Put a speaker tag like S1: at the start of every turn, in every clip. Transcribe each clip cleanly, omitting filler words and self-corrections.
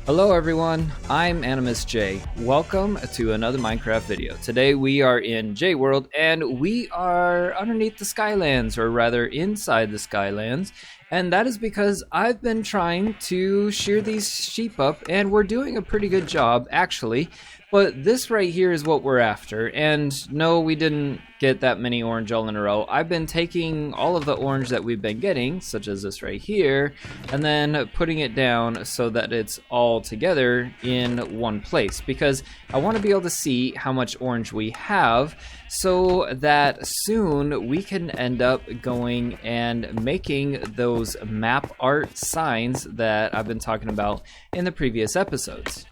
S1: Hello everyone, I'm AnimusJ. Welcome to another Minecraft video. Today we are in JWorld and we are underneath the Skylands, or rather inside the Skylands. And that is because I've been trying to shear these sheep up and we're doing a pretty good job actually. But this right here is what we're after, and no, we didn't get that many orange all in a row. I've been taking all of the orange that we've been getting, such as this right here, and then putting it down so that it's all together in one place, because I want to be able to see how much orange we have, so that soon we can end up going and making those map art signs that I've been talking about in the previous episodes.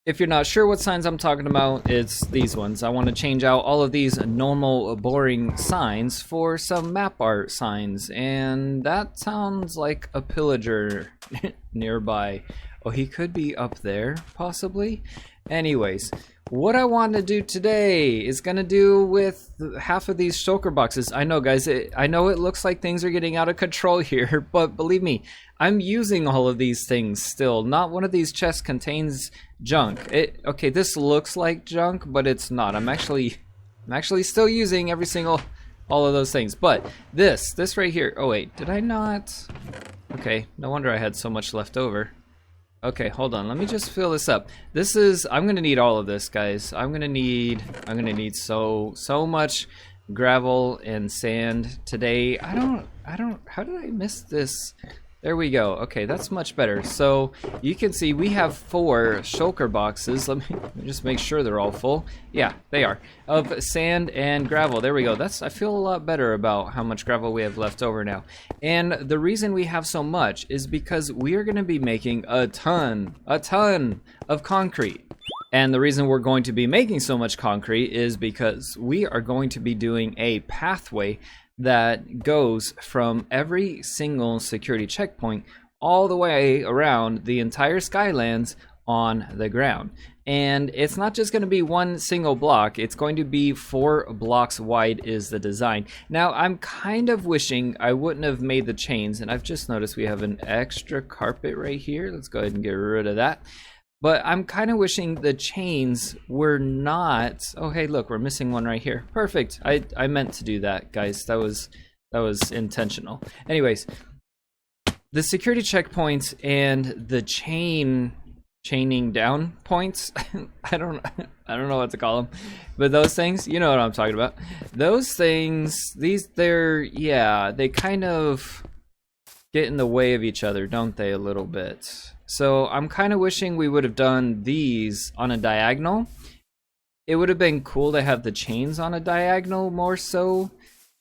S1: If you're not sure what signs I'm talking about, it's these ones. I want to change out all of these normal, boring signs for some map art signs, and that sounds like a pillager nearby. Oh, he could be up there, possibly? Anyways, what I want to do today is going to do with half of these shulker boxes. I know, guys, I know it looks like things are getting out of control here, but believe me, I'm using all of these things still. Not one of these chests contains junk. Okay, this looks like junk, but it's not. I'm actually still using all of those things. But this right here. Oh wait, did I not? Okay, no wonder I had so much left over. Okay, hold on. Let me just fill this up. I'm gonna need all of this, guys. I'm gonna need so much gravel and sand today. I don't. How did I miss this? There we go. Okay, that's much better. So you can see we have 4 shulker boxes. Let me just make sure they're all full. Yeah, they are. Of sand and gravel. There we go. I feel a lot better about how much gravel we have left over now. And the reason we have so much is because we are going to be making a ton of concrete. And the reason we're going to be making so much concrete is because we are going to be doing a pathway that goes from every single security checkpoint all the way around the entire Skylands on the ground. And it's not just going to be one single block, it's going to be 4 blocks wide is the design. Now, I'm kind of wishing I wouldn't have made the chains, and I've just noticed we have an extra carpet right here. Let's go ahead and get rid of that. But I'm kind of wishing the chains were not... Oh, hey, look, we're missing one right here. Perfect. I meant to do that, guys. That was intentional. Anyways, the security checkpoints and the chaining down points. I don't know what to call them, but those things, you know what I'm talking about. Those things, they kind of get in the way of each other, don't they, a little bit? So I'm kind of wishing we would have done these on a diagonal. It would have been cool to have the chains on a diagonal more so,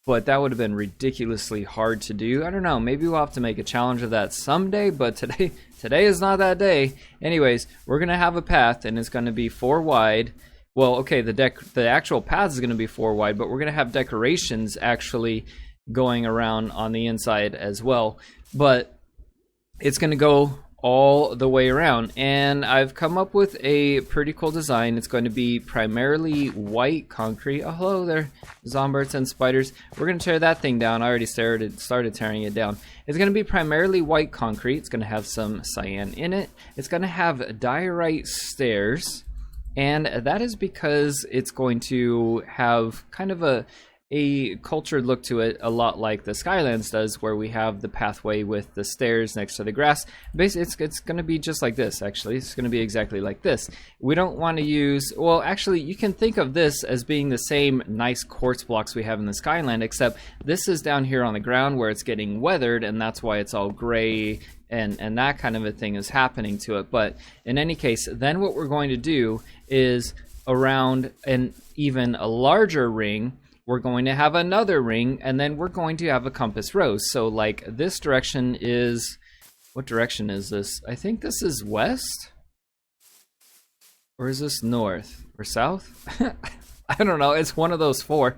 S1: but that would have been ridiculously hard to do. I don't know, maybe we'll have to make a challenge of that someday, but today is not that day. Anyways, we're gonna have a path and it's gonna be 4 wide. Well, okay, the actual path is gonna be 4 wide, but we're gonna have decorations actually going around on the inside as well. But it's gonna go all the way around, and I've come up with a pretty cool design. It's going to be primarily white concrete. Oh, hello there, zombies and spiders. We're going to tear that thing down. I already started tearing it down. It's going to be primarily white concrete. It's going to have some cyan in it. It's going to have diorite stairs, and that is because it's going to have kind of a cultured look to it, a lot like the Skylands does, where we have the pathway with the stairs next to the grass. Basically, it's going to be just like this, actually. It's going to be exactly like this. We don't want to use... Well, actually, you can think of this as being the same nice quartz blocks we have in the Skyland, except this is down here on the ground where it's getting weathered, and that's why it's all gray, and that kind of a thing is happening to it. But in any case, then what we're going to do is around an even a larger ring, we're going to have another ring, and then we're going to have a compass rose. So like this direction is, what direction is this? I think this is west? Or is this north or south? I don't know, it's one of those 4.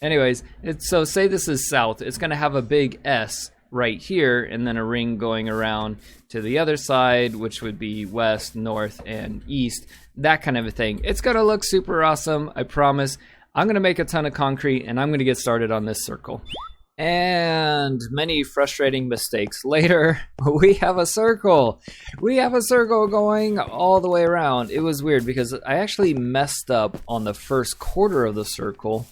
S1: Anyways, so say this is south, it's gonna have a big S right here, and then a ring going around to the other side, which would be west, north, and east, that kind of a thing. It's gonna look super awesome, I promise. I'm going to make a ton of concrete and I'm going to get started on this circle. And many frustrating mistakes later, we have a circle. We have a circle going all the way around. It was weird because I actually messed up on the first quarter of the circle,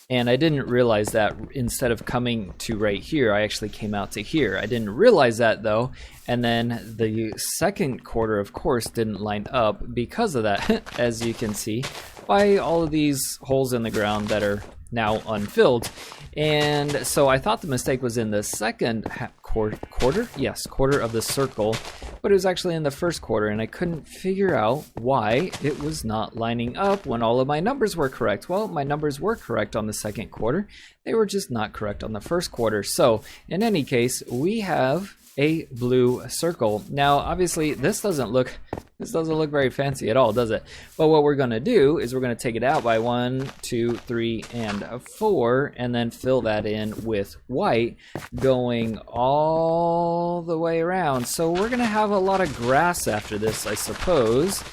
S1: and I didn't realize that. Instead of coming to right here, I actually came out to here. I didn't realize that though, and then the second quarter, of course, didn't line up because of that, as you can see, by all of these holes in the ground that are now unfilled. And so I thought the mistake was in the second quarter? Yes, quarter of the circle, but it was actually in the first quarter, and I couldn't figure out why it was not lining up when all of my numbers were correct. Well, my numbers were correct on the second quarter. They were just not correct on the first quarter. So in any case, we have a blue circle. Now, obviously, this doesn't look very fancy at all, does it? But what we're gonna do is we're gonna take it out by 1, 2, 3, and 4, and then fill that in with white, going all the way around. So we're gonna have a lot of grass after this, I suppose.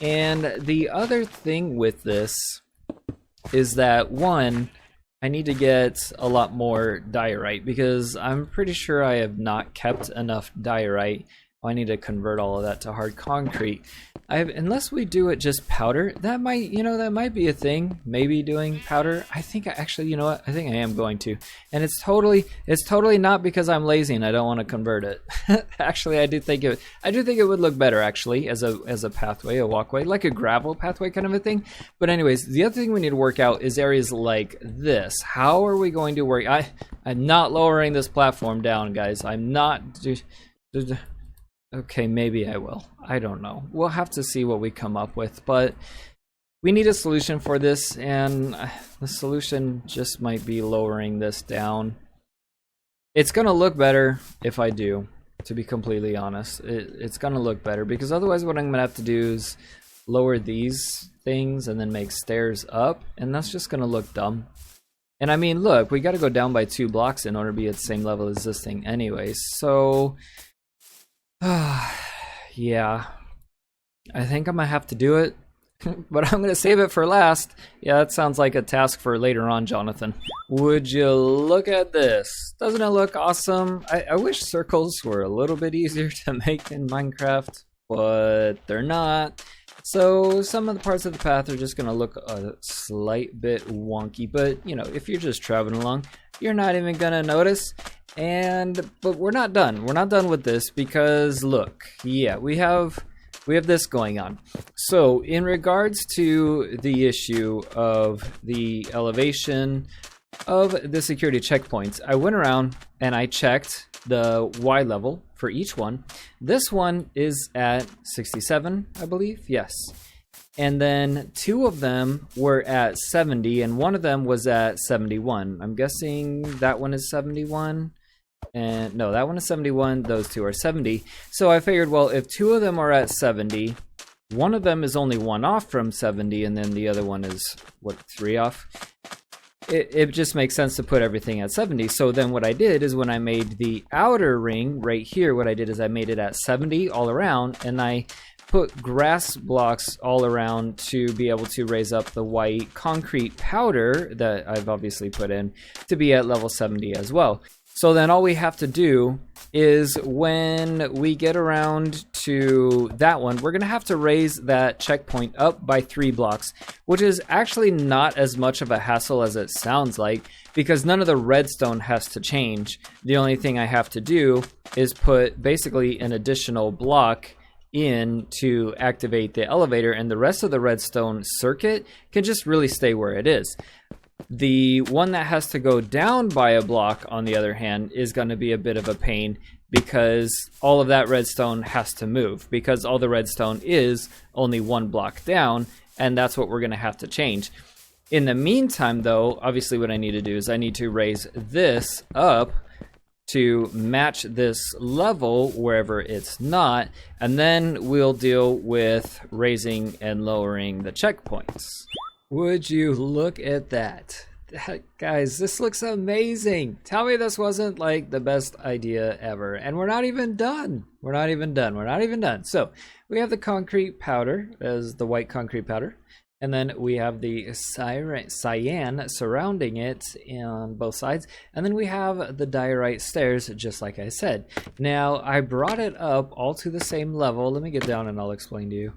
S1: And the other thing with this is that, one, I need to get a lot more diorite because I'm pretty sure I have not kept enough diorite. I need to convert all of that to hard concrete. Unless we do it just powder, that might be a thing. Maybe doing powder. I think actually, you know what? I think I am going to. And it's totally not because I'm lazy and I don't want to convert it. Actually, I do think it would look better actually as a pathway, a walkway, like a gravel pathway kind of a thing. But anyways, the other thing we need to work out is areas like this. How are we going to work? I'm not lowering this platform down, guys. I'm not. Okay, maybe I will. I don't know. We'll have to see what we come up with, but we need a solution for this, and the solution just might be lowering this down. It's gonna look better if I do, to be completely honest. It's gonna look better, because otherwise what I'm gonna have to do is lower these things and then make stairs up, and that's just gonna look dumb. And I mean, look, we gotta go down by 2 blocks in order to be at the same level as this thing anyways, so yeah, I think I'm gonna have to do it, but I'm gonna save it for last. Yeah, that sounds like a task for later on, Jonathan. Would you look at this? Doesn't it look awesome? I wish circles were a little bit easier to make in Minecraft, but they're not. So some of the parts of the path are just gonna look a slight bit wonky, but you know, if you're just traveling along, you're not even gonna notice. But we're not done. We're not done with this because look, yeah, we have this going on. So in regards to the issue of the elevation of the security checkpoints, I went around and I checked the Y level for each one. This one is at 67, I believe. Yes. And then 2 of them were at 70 and 1 of them was at 71. I'm guessing that one is 71. And no, that one is 71, those 2 are 70. So I figured, well, if 2 of them are at 70, 1 of them is only 1 off from 70, and then the other one is, what, 3 off? It just makes sense to put everything at 70. So then what I did is when I made the outer ring right here, what I did is I made it at 70 all around, and I put grass blocks all around to be able to raise up the white concrete powder that I've obviously put in to be at level 70 as well. So then all we have to do is when we get around to that one, we're going to have to raise that checkpoint up by 3 blocks, which is actually not as much of a hassle as it sounds like, because none of the redstone has to change. The only thing I have to do is put basically an additional block in to activate the elevator, and the rest of the redstone circuit can just really stay where it is. The one that has to go down by a block, on the other hand, is going to be a bit of a pain because all of that redstone has to move, because all the redstone is only 1 block down, and that's what we're going to have to change. In the meantime, though, obviously what I need to do is I need to raise this up to match this level wherever it's not, and then we'll deal with raising and lowering the checkpoints. Would you look at that? Guys, this looks amazing. Tell me this wasn't like the best idea ever. And we're not even done. We're not even done. So we have the concrete powder as the white concrete powder. And then we have the cyan surrounding it on both sides. And then we have the diorite stairs, just like I said. Now, I brought it up all to the same level. Let me get down and I'll explain to you.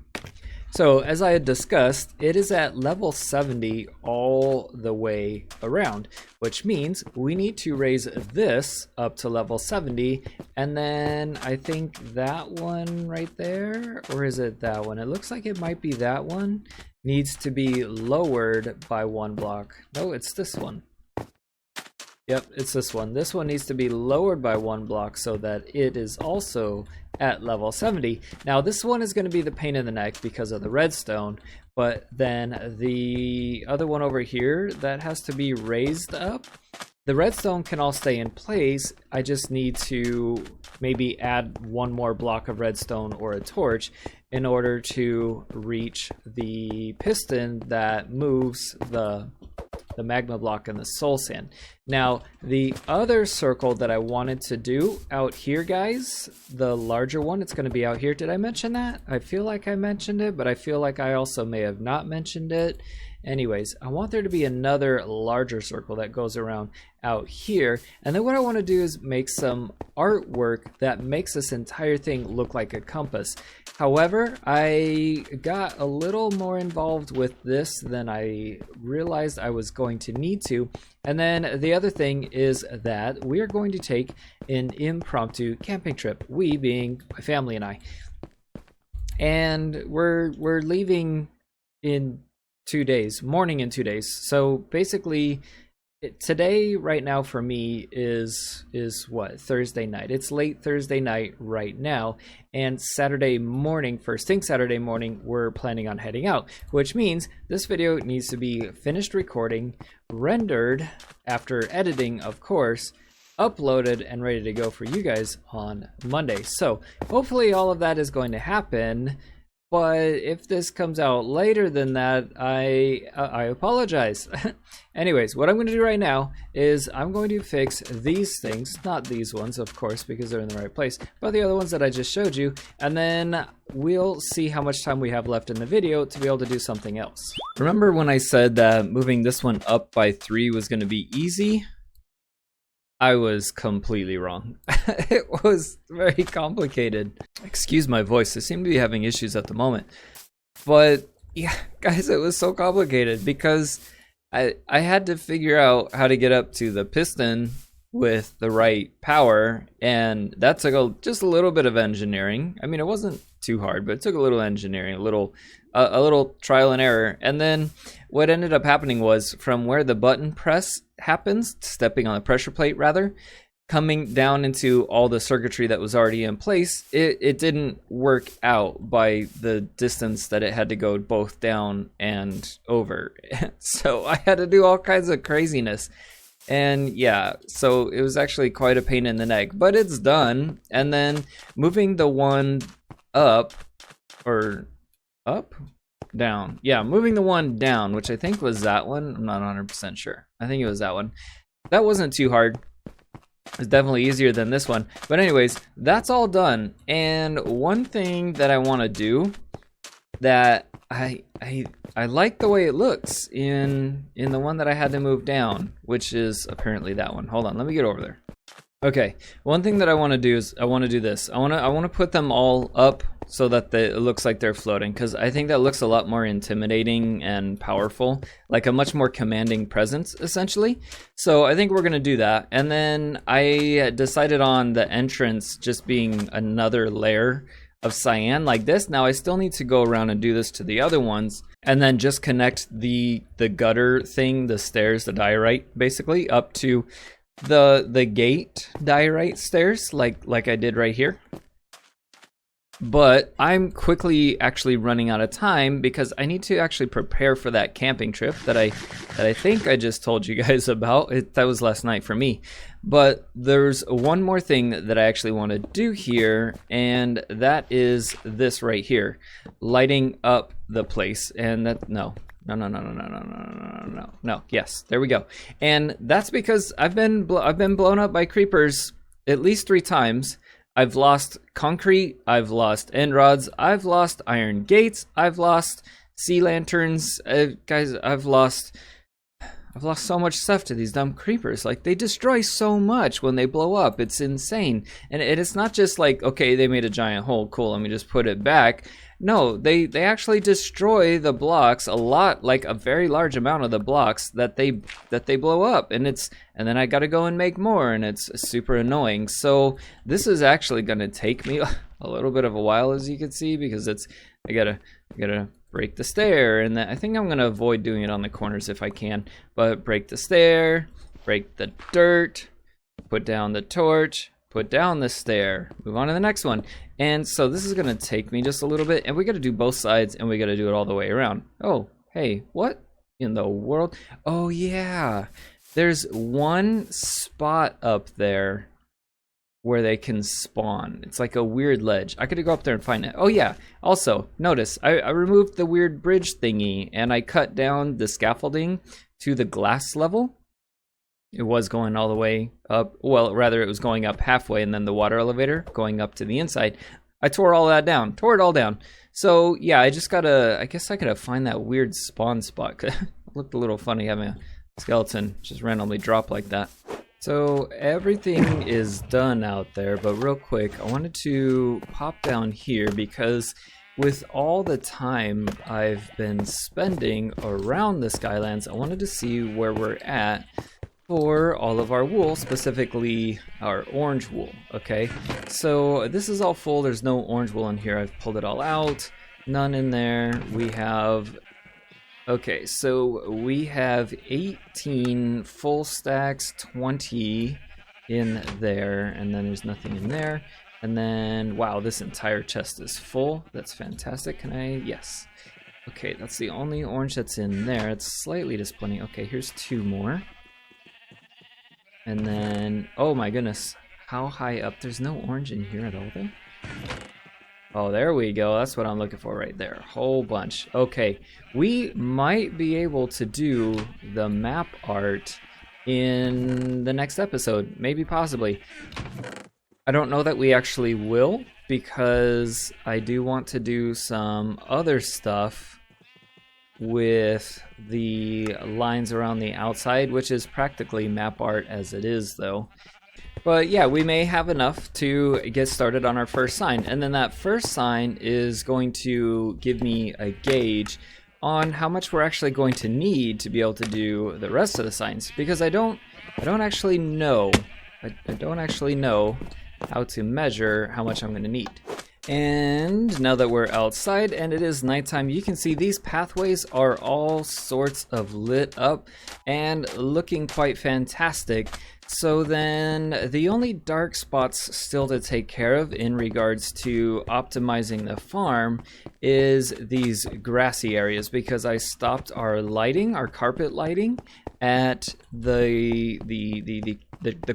S1: So, as I had discussed, it is at level 70 all the way around, which means we need to raise this up to level 70, and then I think that one right there, or is it that one? It looks like it might be that one, needs to be lowered by 1 block. No, it's this one. Yep, it's this one. This one needs to be lowered by 1 block so that it is also at level 70. Now this one is going to be the pain in the neck because of the redstone, but then the other one over here that has to be raised up, the redstone can all stay in place. I just need to maybe add 1 more block of redstone or a torch in order to reach the piston that moves the magma block and the soul sand. Now, the other circle that I wanted to do out here, guys, the larger one, it's going to be out here. Did I mention that? I feel like I mentioned it, but I feel like I also may have not mentioned it. Anyways, I want there to be another larger circle that goes around out here. And then what I want to do is make some artwork that makes this entire thing look like a compass. However, I got a little more involved with this than I realized I was going to need to. And then the other thing is that we are going to take an impromptu camping trip. We being my family and I. And we're leaving in 2 days, morning in 2 days. So basically today right now for me is what, Thursday night. It's late Thursday night right now, and Saturday morning, first thing Saturday morning, we're planning on heading out, which means this video needs to be finished recording, rendered after editing, of course, uploaded and ready to go for you guys on Monday. So hopefully all of that is going to happen. But if this comes out later than that, I apologize. Anyways, what I'm going to do right now is I'm going to fix these things, not these ones, of course, because they're in the right place, but the other ones that I just showed you, and then we'll see how much time we have left in the video to be able to do something else. Remember when I said that moving this one up by 3 was going to be easy? I was completely wrong. It was very complicated. Excuse my voice, I seem to be having issues at the moment. But yeah, guys, it was so complicated because I had to figure out how to get up to the piston with the right power, and that took just a little bit of engineering. I mean, it wasn't too hard, but it took a little engineering, a little trial and error. And then what ended up happening was from where the button press happens, stepping on the pressure plate rather, coming down into all the circuitry that was already in place, it didn't work out by the distance that it had to go both down and over. So I had to do all kinds of craziness. And yeah, so it was actually quite a pain in the neck, but it's done. And then moving the one up, or up? Down. Yeah, moving the one down, which I think was that one. I'm not 100% sure. I think it was that one. That wasn't too hard. It's definitely easier than this one. But anyways, that's all done. And one thing that I want to do that I like the way it looks in the one that I had to move down, which is apparently that one. Hold on, let me get over there. Okay, one thing that I want to do is I want to do this. I want to put them all up so that it looks like they're floating, because I think that looks a lot more intimidating and powerful, like a much more commanding presence, essentially. So I think we're going to do that. And then I decided on the entrance just being another layer of cyan like this. Now I still need to go around and do this to the other ones, and then just connect the gutter thing, the stairs, the diorite, basically, up to the gate diorite stairs, like I did right here. But I'm quickly actually running out of time because I need to actually prepare for that camping trip that I think I just told you guys about. That was last night for me. But there's one more thing that I actually want to do here, and that is this right here, lighting up the place. And that no, yes, there we go. And that's because I've been blown up by creepers at least 3 times. I've lost concrete, I've lost end rods, I've lost iron gates, I've lost sea lanterns. Guys, I've lost so much stuff to these dumb creepers. Like, they destroy so much when they blow up. It's insane. And it's not just like, okay, they made a giant hole. Cool, let me just put it back. No, they actually destroy the blocks a lot, like a very large amount of the blocks that they blow up. And then I gotta go and make more, and it's super annoying. So this is actually gonna take me a little bit of a while, as you can see, because I gotta break the stair, and I think I'm gonna avoid doing it on the corners if I can. But break the stair, break the dirt, put down the torch, put down the stair, move on to the next one. And so this is gonna take me just a little bit, and we gotta do both sides, and we gotta do it all the way around. Oh, hey, what in the world? Oh yeah, there's one spot up there where they can spawn. It's like a weird ledge. I could go up there and find it. Oh yeah, also, notice, I removed the weird bridge thingy, and I cut down the scaffolding to the glass level. It was going all the way up. Well, rather, it was going up halfway, and then the water elevator going up to the inside. I tore all that down, tore it all down. So yeah, I guess I gotta find that weird spawn spot. It looked a little funny having a skeleton just randomly drop like that. So everything is done out there, but real quick, I wanted to pop down here because with all the time I've been spending around the Skylands, I wanted to see where we're at for all of our wool, specifically our orange wool, okay? So this is all full, there's no orange wool in here, I've pulled it all out, none in there. We have, okay, so we have 18 full stacks, 20 in there, and then there's nothing in there. And then, wow, this entire chest is full. That's fantastic. Can I? Yes. Okay, that's the only orange that's in there. It's slightly disappointing. Okay, here's 2 more. And then, oh my goodness, how high up? There's no orange in here at all, though. Oh, there we go. That's what I'm looking for right there. Whole bunch. Okay, we might be able to do the map art in the next episode. Maybe, possibly. I don't know that we actually will, because I do want to do some other stuff with the lines around the outside, which is practically map art as it is, though. But yeah, we may have enough to get started on our first sign, and then that first sign is going to give me a gauge on how much we're actually going to need to be able to do the rest of the signs, because I don't actually know how to measure how much I'm going to need. And now that we're outside and it is nighttime, you can see these pathways are all sorts of lit up and looking quite fantastic. So then the only dark spots still to take care of in regards to optimizing the farm is these grassy areas, because I stopped our lighting, our carpet lighting, at the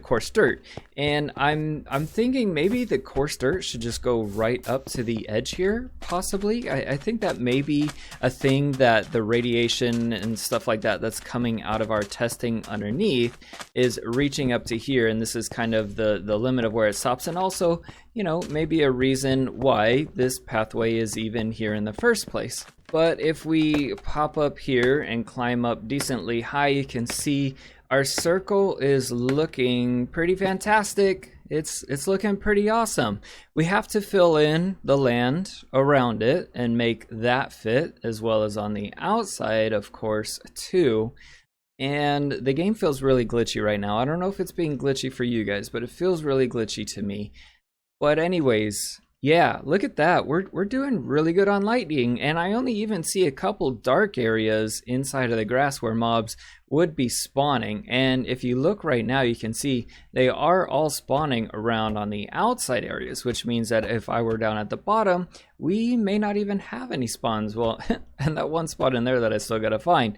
S1: coarse dirt, and I'm thinking maybe the coarse dirt should just go right up to the edge here, possibly. I think that may be a thing, that the radiation and stuff like that that's coming out of our testing underneath is reaching up to here, and this is kind of the limit of where it stops, and also, you know, maybe a reason why this pathway is even here in the first place. But if we pop up here and climb up decently high, you can see our circle is looking pretty fantastic. It's looking pretty awesome. We have to fill in the land around it and make that fit, as well as on the outside, of course, too. And the game feels really glitchy right now. I don't know if it's being glitchy for you guys, but it feels really glitchy to me. But anyways, yeah, look at that. We're doing really good on lighting, and I only even see a couple dark areas inside of the grass where mobs would be spawning. And if you look right now, you can see they are all spawning around on the outside areas, which means that if I were down at the bottom, we may not even have any spawns. Well, and that one spot in there that I still gotta find.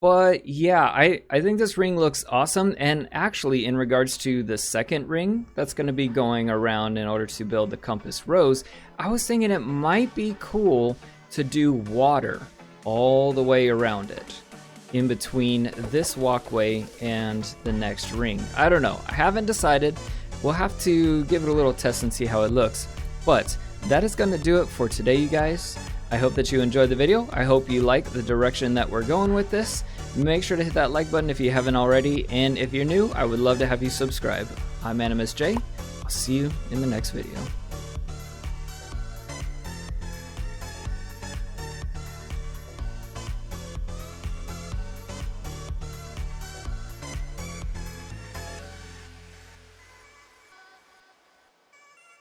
S1: But yeah, I think this ring looks awesome, and actually in regards to the second ring that's going to be going around in order to build the compass rose, I was thinking it might be cool to do water all the way around it, in between this walkway and the next ring. I don't know, I haven't decided. We'll have to give it a little test and see how it looks. But that is going to do it for today, you guys. I hope that you enjoyed the video. I hope you like the direction that we're going with this. Make sure to hit that like button if you haven't already, and if you're new, I would love to have you subscribe. I'm AnimusJ. I'll see you in the next video.